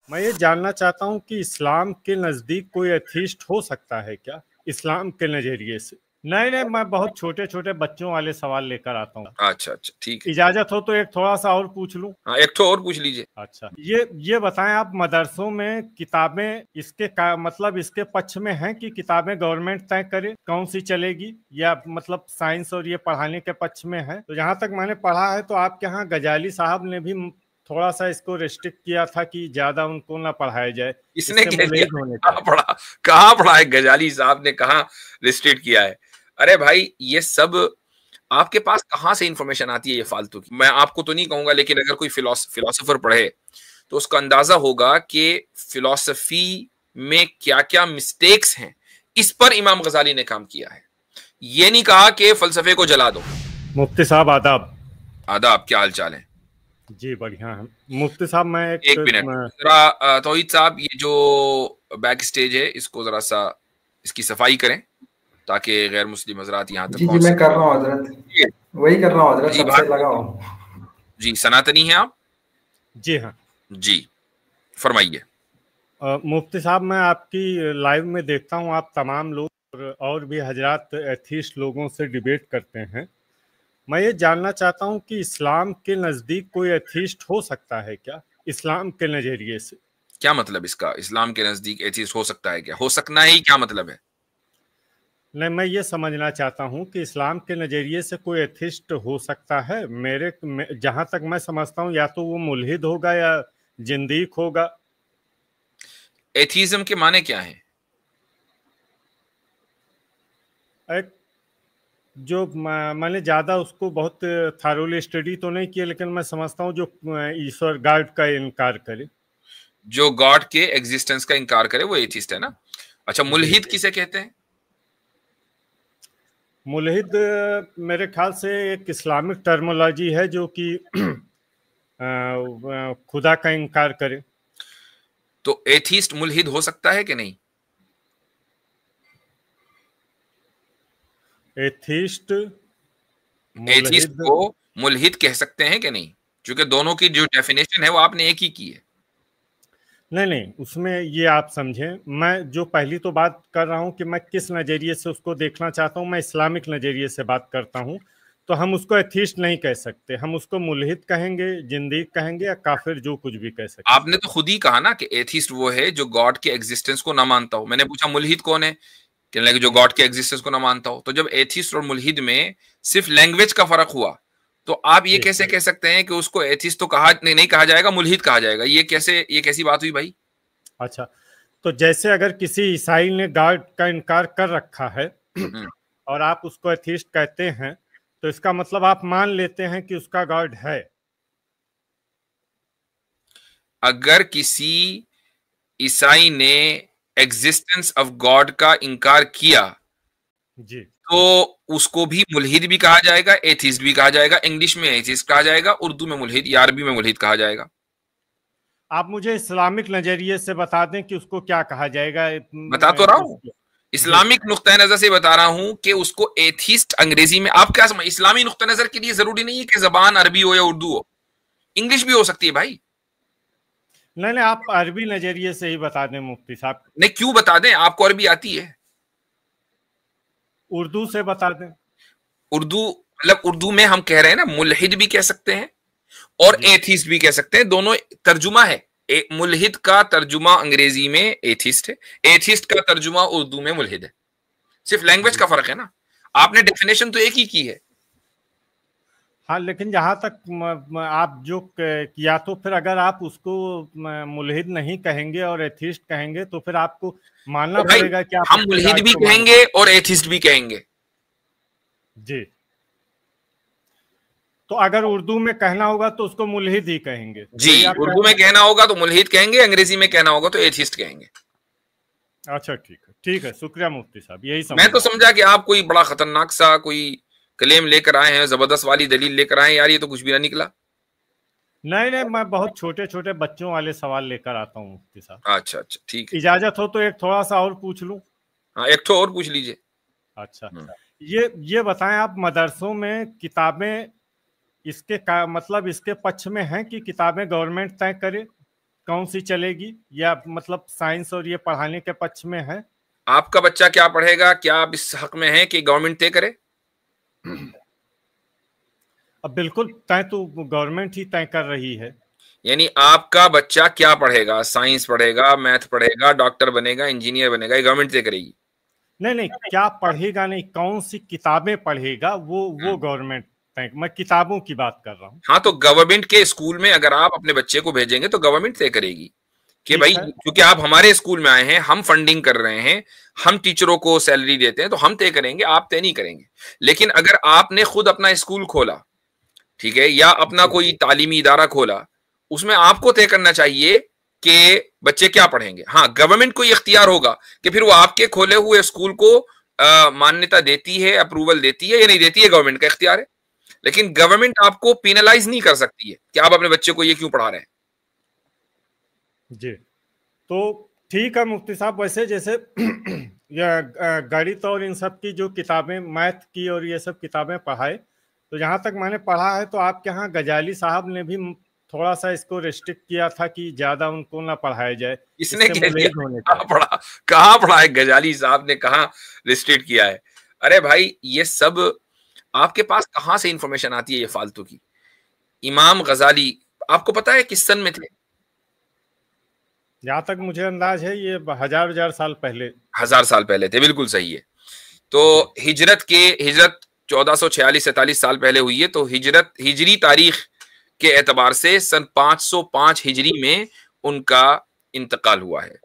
मैं ये जानना चाहता हूँ कि इस्लाम के नज़दीक कोई एथीस्ट हो सकता है क्या, इस्लाम के नज़रिए से? नहीं नहीं, मैं बहुत छोटे छोटे बच्चों वाले सवाल लेकर आता हूँ। अच्छा अच्छा, ठीक है। इजाजत हो तो एक थोड़ा सा और पूछ लूँ? हाँ, एक ठो और पूछ लीजिए। अच्छा, ये बताएं आप, मदरसों में किताबें इसके मतलब इसके पक्ष में हैं कि किताबें गवर्नमेंट तय करे कौन सी चलेगी, या मतलब साइंस और ये पढ़ाने के पक्ष में है? तो जहां तक मैंने पढ़ा है तो आपके यहाँ गजाली साहब ने भी थोड़ा सा इसको रिस्ट्रिक्ट किया था कि ज्यादा उनको ना पढ़ाया जाए, इसने इससे कह दिया? मुलहिद होने का। कहाँ पढ़ा है गजाली साहब ने, कहाँ रिस्ट्रिक्ट किया है? अरे भाई, ये सब आपके पास कहाँ से इंफॉर्मेशन आती है ये फालतू की? मैं आपको तो नहीं कहूंगा, लेकिन अगर कोई फिलोसोफर पढ़े तो उसका अंदाजा होगा कि फिलोसफी में क्या क्या मिस्टेक्स हैं। इस पर इमाम गजाली ने काम किया है। ये नहीं कहा कि फलसफे को जला दो। मुफ्ती साहब आदाब। आदाब, क्या हाल चाल है? जी बढ़िया है मुफ्ती साहब। मैं एक मिनट जरा, तौहीद साहब, ये जो बैक स्टेज है इसको जरा सा इसकी सफाई करें ताकि गैर मुस्लिम हजरात यहाँ तक पहुंच सकें। मैं कर रहा हूँ हजरत, वही कर रहा हूँ हजरत, सबसे लगा हूँ। जी, सनातनी हैं आप? जी हाँ जी, फरमाइए। मुफ्ती साहब, मैं आपकी लाइव में देखता हूँ आप तमाम लोग और भी हजरात एथीस्ट लोगों से डिबेट करते हैं। मैं ये जानना चाहता हूँ कि इस्लाम के नज़दीक कोई एथीस्ट हो सकता है क्या, इस्लाम के नज़रिए से? क्या मतलब इसका? इस्लाम के नजदीक एथीस्ट हो सकता है क्या? हो सकना ही क्या मतलब है? नहीं, मैं ये समझना चाहता हूँ कि इस्लाम के नज़रिए से कोई एथिस्ट हो सकता है। जहाँ तक मैं समझता हूँ, या तो वो मुल्हिद होगा या जिंदीक होगा। एथीज्म के माने क्या हैं? एक जो मैंने ज़्यादा उसको बहुत थारोली स्टडी तो नहीं किया, लेकिन मैं समझता हूँ जो ईश्वर गॉड का इनकार करे। जो गॉड के एग्जिस्टेंस का इनकार करे वो एथिस्ट है ना? अच्छा, मुल्हिद किसे कहते हैं? मुल्हिद मेरे ख्याल से एक इस्लामिक टर्मोलॉजी है जो कि खुदा का इनकार करे। तो एथिस्ट मुल्हिद हो सकता है कि नहीं? एथिस्ट को मुल्हिद कह सकते हैं कि नहीं? क्योंकि दोनों की जो डेफिनेशन है वो आपने एक ही की है। नहीं नहीं, उसमें ये आप समझें, मैं जो पहली तो बात कर रहा हूं कि मैं किस नज़रिए से उसको देखना चाहता हूं, मैं इस्लामिक नज़रिए से बात करता हूं। तो हम उसको एथीस्ट नहीं कह सकते, हम उसको मुल्हिद कहेंगे, जिंदीक कहेंगे, या काफिर, जो कुछ भी कह सकते। आपने तो खुद ही कहा ना कि एथिस्ट वो है जो गॉड के एग्जिस्टेंस को ना मानता हो। मैंने पूछा मुल्हिद कौन है, कहने लगे जो गॉड के एग्जिस्टेंस को ना मानता हो। तो जब एथिस्ट और मुल्हिद में सिर्फ लैंग्वेज का फर्क हुआ, तो आप ये कैसे कह सकते हैं कि उसको एथिस्ट तो कहा नहीं कहा जाएगा, मुल्हिद कहा जाएगा? ये कैसी बात हुई भाई? अच्छा, तो जैसे अगर किसी ईसाई ने गॉड का इनकार कर रखा है और आप उसको एथीस्ट कहते हैं, तो इसका मतलब आप मान लेते हैं कि उसका गॉड है। अगर किसी ईसाई ने एग्जिस्टेंस ऑफ गॉड का इनकार किया जी, तो उसको भी मुल्हिद भी कहा जाएगा, एथिस्ट भी कहा जाएगा। इंग्लिश में एथिस्ट कहा जाएगा, उर्दू में मुल्हिद या अरबी में मुल्हिद कहा जाएगा। आप मुझे इस्लामिक नजरिए से बता दें कि उसको क्या कहा जाएगा। बता तो रहा हूं, इस्लामिक नुक्ता नजर से बता रहा हूं कि उसको एथिस्ट अंग्रेजी में आप क्या समझ। इस्लामी नुक्ता नजर के लिए जरूरी नहीं है कि जबान अरबी हो या उर्दू हो, इंग्लिश भी हो सकती है भाई। नहीं नहीं, आप अरबी नजरिए से ही बता दें मुफ्ती साहब। नहीं, क्यों बता दें? आपको अरबी आती है? उर्दू से बता दें। उर्दू मतलब उर्दू में हम कह रहे हैं ना, मुल्हिद भी कह सकते हैं और एथिस्ट भी कह सकते हैं, दोनों तर्जुमा है। मुल्हिद का तर्जुमा अंग्रेजी में एथिस्ट है, एथिस्ट का तर्जुमा उर्दू में मुल्हिद है। सिर्फ लैंग्वेज का फर्क है ना। आपने डेफिनेशन तो एक ही की है। हाँ, लेकिन जहां तक आप जो किया, तो फिर अगर आप उसको मुल्हिद नहीं कहेंगे और एथिस्ट कहेंगे, तो फिर आपको मानना तो पड़ेगा कि आप हम मुल्हिद भी कहेंगे और एथिस्ट भी कहेंगे। जी, तो अगर उर्दू में कहना होगा तो उसको मुल्हिद ही कहेंगे। जी, उर्दू में कहना होगा तो मुल्हिद कहेंगे, अंग्रेजी में कहना होगा तो एथिस्ट कहेंगे। अच्छा, ठीक है, शुक्रिया मुफ्ती साहब, यही समझ। मैं तो समझा कि आप कोई बड़ा खतरनाक सा कोई क्लेम लेकर आए हैं, जबरदस्त वाली दलील लेकर आए हैं। यार, ये तो कुछ भी ना निकला। नहीं नहीं, मैं बहुत छोटे छोटे बच्चों वाले सवाल लेकर आता हूँ मुफ्ती साहब। अच्छा अच्छा, ठीक है। इजाजत हो तो एक थोड़ा सा और पूछ लूं? हाँ, एक ठो और पूछ लीजिए। अच्छा, ये बताएं आप, मदरसों में किताबें मतलब इसके पक्ष में हैं कि किताबें गवर्नमेंट तय करे? कौन सी चलेगी, या मतलब साइंस और ये पढ़ाने के पक्ष में है? आपका बच्चा क्या पढ़ेगा, क्या आप इस हक में है कि गवर्नमेंट तय करे? अब बिल्कुल तय तो गवर्नमेंट ही तय कर रही है। यानी आपका बच्चा क्या पढ़ेगा, साइंस पढ़ेगा, मैथ पढ़ेगा, डॉक्टर बनेगा, इंजीनियर बनेगा, ये गवर्नमेंट तय करेगी? नहीं, क्या पढ़ेगा नहीं, कौन सी किताबें पढ़ेगा वो गवर्नमेंट तय। मैं किताबों की बात कर रहा हूँ। हाँ, तो गवर्नमेंट के स्कूल में अगर आप अपने बच्चे को भेजेंगे तो गवर्नमेंट तय करेगी कि भाई क्योंकि आप हमारे स्कूल में आए हैं, हम फंडिंग कर रहे हैं, हम टीचरों को सैलरी देते हैं, तो हम तय करेंगे, आप तय नहीं करेंगे। लेकिन अगर आपने खुद अपना स्कूल खोला, ठीक है, या अपना कोई तालीमी इदारा खोला, उसमें आपको तय करना चाहिए कि बच्चे क्या पढ़ेंगे। हाँ, गवर्नमेंट को ये इख्तियार होगा कि फिर वो आपके खोले हुए स्कूल को मान्यता देती है, अप्रूवल देती है या नहीं देती है, गवर्नमेंट का इख्तियार है। लेकिन गवर्नमेंट आपको पेनलाइज नहीं कर सकती है कि आप अपने बच्चे को ये क्यों पढ़ा रहे हैं। जी, तो ठीक है मुफ्ती साहब। वैसे जैसे यह गणित और इन सब की जो किताबें, मैथ की और ये सब किताबें पढ़ाए, तो जहाँ तक मैंने पढ़ा है तो आपके यहाँ गजाली साहब ने भी थोड़ा सा इसको रिस्ट्रिक्ट किया था कि ज्यादा उनको ना पढ़ाया जाए। इसने कह दिया, कहाँ पढ़ा है? गजाली साहब ने कहाँ रिस्ट्रिक्ट किया है? अरे भाई, ये सब आपके पास कहाँ से इंफॉर्मेशन आती है ये फालतू की? इमाम गजाली आपको पता है किस सन में थे? जहाँ तक मुझे अंदाज है ये हजार साल पहले। 1000 साल पहले थे, बिल्कुल सही है। तो हिजरत 1446-47 साल पहले हुई है। तो हिजरी तारीख के एतबार से सन 505 हिजरी में उनका इंतकाल हुआ है।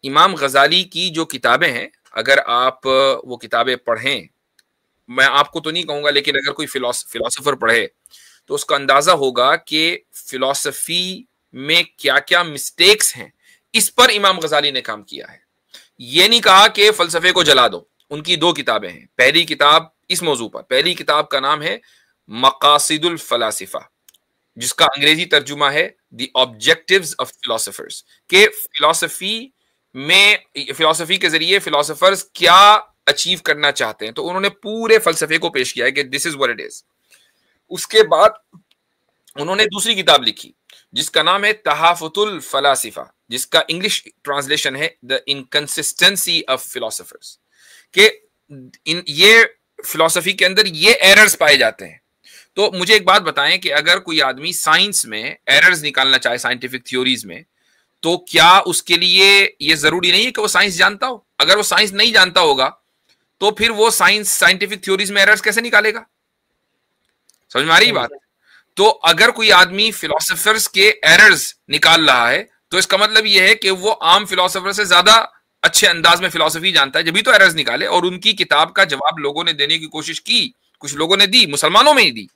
इमाम गजाली की जो किताबें हैं, अगर आप वो किताबें पढ़ें, मैं आपको तो नहीं कहूंगा, लेकिन अगर कोई फिलोसोफर पढ़े तो उसका अंदाजा होगा कि फिलोसफी में क्या क्या मिस्टेक्स हैं, इस पर इमाम गजाली ने काम किया है। ये नहीं कहा कि फलसफे को जला दो। उनकी 2 किताबें हैं। पहली किताब इस मौजू पर, पहली किताब का नाम है मकासिदुल फलासिफा, जिसका अंग्रेजी तर्जुमा है द ऑब्जेक्टिव्स ऑफ फिलोसोफर्स, के फिलोसफी के जरिए फिलोसोफर्स क्या अचीव करना चाहते हैं। तो उन्होंने पूरे फलसफे को पेश किया है कि this is what it is. उसके बाद उन्होंने दूसरी किताब लिखी जिसका नाम है तहाफुतुल फलासिफा, जिसका इंग्लिश ट्रांसलेशन है द इनकंसिस्टेंसी ऑफ फिलोसोफर्स, के ये फिलोसफी के अंदर ये एरर्स पाए जाते हैं। तो मुझे एक बात बताएं कि अगर कोई आदमी साइंस में एरर्स निकालना चाहे, साइंटिफिक थ्योरीज में, तो क्या उसके लिए ये जरूरी नहीं है कि वो साइंस जानता हो? अगर वो साइंस नहीं जानता होगा तो फिर वो साइंटिफिक थ्योरीज में एरर्स कैसे निकालेगा? समझ में आ रही बात? तो अगर कोई आदमी फिलोसोफर्स के एरर्स निकाल रहा है तो इसका मतलब यह है कि वो आम फिलोसोफर से ज्यादा अच्छे अंदाज में फिलोसफी जानता है, जब भी तो एरर्स निकाले। और उनकी किताब का जवाब लोगों ने देने की कोशिश की, कुछ लोगों ने दी, मुसलमानों में ही दी,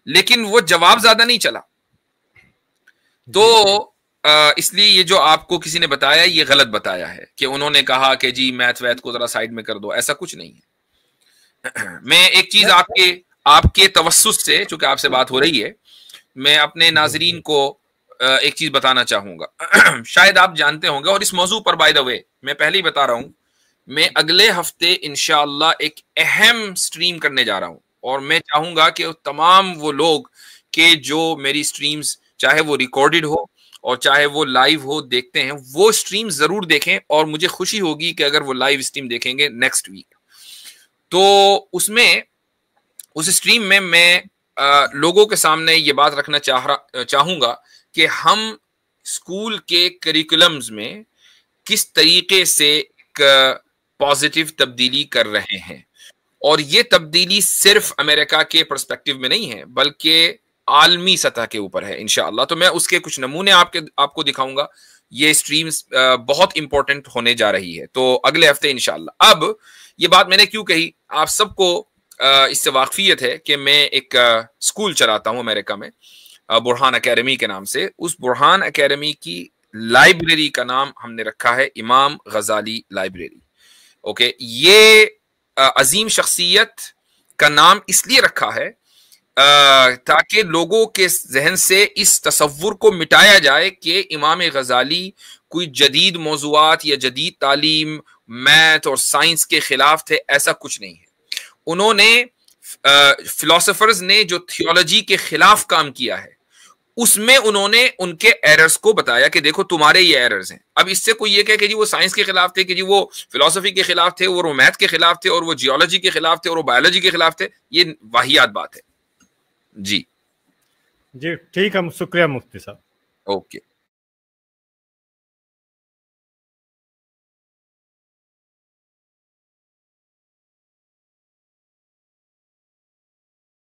लेकिन वो जवाब ज्यादा नहीं चला। तो इसलिए ये जो आपको किसी ने बताया, ये गलत बताया है कि उन्होंने कहा कि जी मैथ वैथ को जरा साइड में कर दो। ऐसा कुछ नहीं है। मैं एक चीज आपके तवस्सुस से, चूंकि आपसे बात हो रही है, मैं अपने नाजरीन को एक चीज बताना चाहूंगा। शायद आप जानते होंगे, और इस मौजू पर बाय द वे मैं पहले ही बता रहा हूं, मैं अगले हफ्ते इंशाअल्लाह एक अहम स्ट्रीम करने जा रहा हूं। और मैं चाहूंगा कि तमाम वो लोग के जो मेरी स्ट्रीम्स, चाहे वो रिकॉर्डेड हो और चाहे वो लाइव हो, देखते हैं, वो स्ट्रीम जरूर देखें। और मुझे खुशी होगी कि अगर वो लाइव स्ट्रीम देखेंगे नेक्स्ट वीक, तो उस स्ट्रीम में मैं लोगों के सामने ये बात रखना चाहूंगा कि हम स्कूल के करिकुलम्स में किस तरीके से एक पॉजिटिव तब्दीली कर रहे हैं। और ये तब्दीली सिर्फ अमेरिका के पर्सपेक्टिव में नहीं है, बल्कि आलमी सतह के ऊपर है इंशाअल्लाह। तो मैं उसके कुछ नमूने आपको दिखाऊंगा। ये स्ट्रीम्स बहुत इंपॉर्टेंट होने जा रही है, तो अगले हफ्ते इंशाअल्लाह। अब ये बात मैंने क्यों कही, आप सबको इससे वाकफियत है कि मैं एक स्कूल चलाता हूं अमेरिका में, बुरहान एकेडमी के नाम से। उस बुरहान एकेडमी की लाइब्रेरी का नाम हमने रखा है इमाम गजाली लाइब्रेरी। ओके, ये अजीम शख्सियत का नाम इसलिए रखा है ताकि लोगों के जहन से इस तसव्वुर को मिटाया जाए कि इमाम गजाली कोई जदीद मौज़ूआत या जदीद तालीम, मैथ और साइंस के खिलाफ थे। ऐसा कुछ नहीं है। उन्होंने फिलोसोफर्स ने जो थियोलॉजी के खिलाफ काम किया है उसमें उन्होंने उनके एरर्स को बताया कि देखो तुम्हारे ये एरर्स हैं। अब इससे कोई ये कहे कि जी वो साइंस के खिलाफ थे, कि जी वो फिलोसफी के खिलाफ थे, और वो मैथ के खिलाफ थे, और वो जियोलॉजी के खिलाफ थे, और वो बायोलॉजी के खिलाफ थे, ये वाहियात बात है। जी जी ठीक है, शुक्रिया मुफ्ती साहब। ओके।